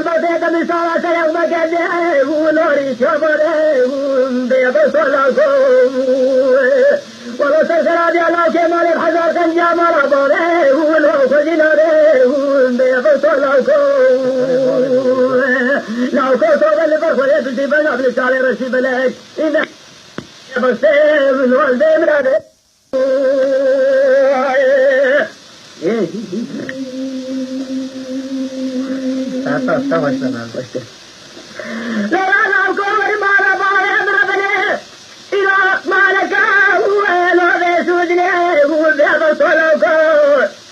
بطيء مثال سيوم كذا ونوري شبره بيض صلاكم ولو سرسل على كمال الحجر كان جمال بره ولو خزينه بيض صلاكم لو كنت بالفرق ويبدي بنا بالشعر رشي بلاك إذا بسيب الولد مراده لا لا كل ما ربايا مربني إلى مالك ولو بيسودني وبيض صلاكم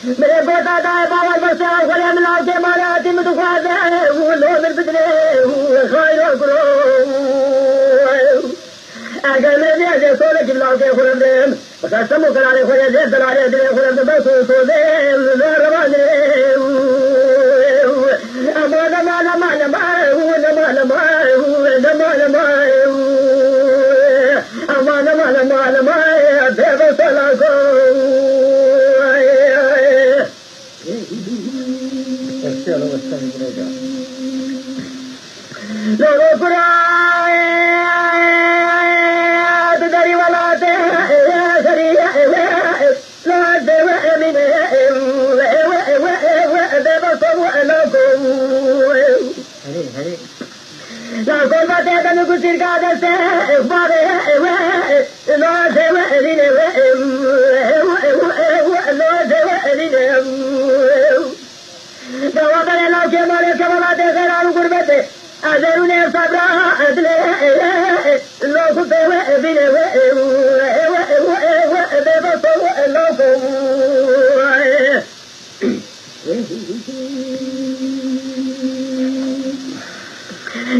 मेरे बेटा दाए बाबा बसे खोले मिला के मारे आती में तो खा दे वो लो मेरे बिजले वो खाई लो करो अगर मेरे भी ऐसे सोले की मिला के खोले दे बस समूह कराने खोले दे दलारे दे खोले दे बस सो दे लो रवाने अमान अमान अमान अमान अमान अमान अमान अमान अमान देव सोला को लोगों को दरी वाला दे सरी दे मिने देव सब लोगों बातें तनु कुछ का दे बारे लो देव मिने लो देव मिने दवादारे लाके मारे कमला दे रानू गुरबते अजरुने सबरा अदले लोग देवे बिने वे देव तो लोग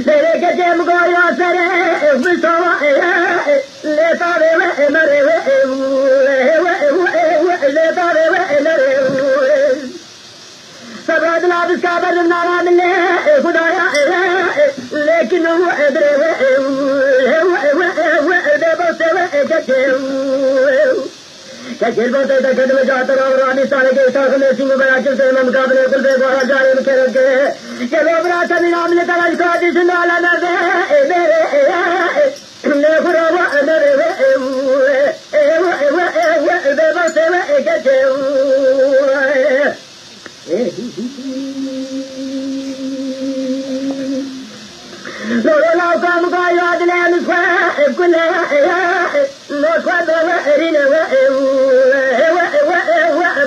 तेरे के जेम गोया सरे बिसो लेता रे मरे लेता रे नरे सब राजनाथ इसका बदलना मिले खुदाया लेकिन वो इधर कचेर बोलते दखल में जाता रहा रानी सारे के साथ में सिंह बड़ा से मुकाबले कुल पे गोरा जाए उनके रखे चलो बड़ा कभी नाम लेकर आज का जिस नाला न दे मेरे ले खुरा वो मेरे देव से कचे लोरे लाओ काम का याद ले अनुस्वा कुले लो स्वाद रिने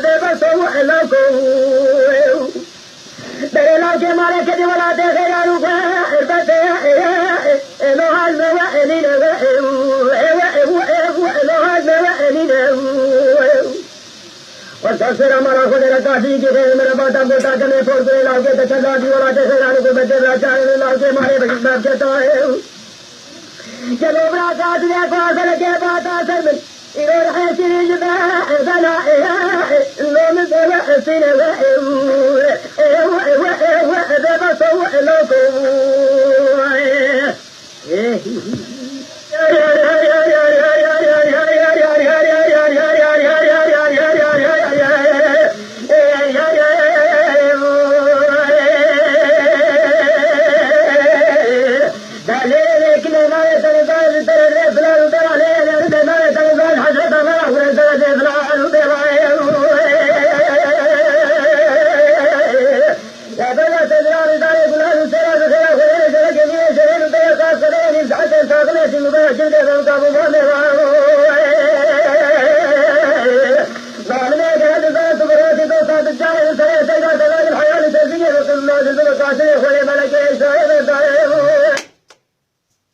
देव सो लोको तेरे लाओ के मारे के दिवाला दे रानू का बते लो हाल में रिने लो हाल में रिने और सबसे हमारा खुद रखा दी कि मेरा बाता बोता करने छोड़ के लाके तो चला दी और आते रानू को बच्चे राजा लाके मारे बाप कहता है चलो बड़ा काट दिया को असल के बात असल में इधर है सीरीज बना लोन देव सीने देव सो लोको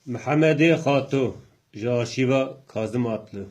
محمد خاطو جاشیوا کاظم آتلو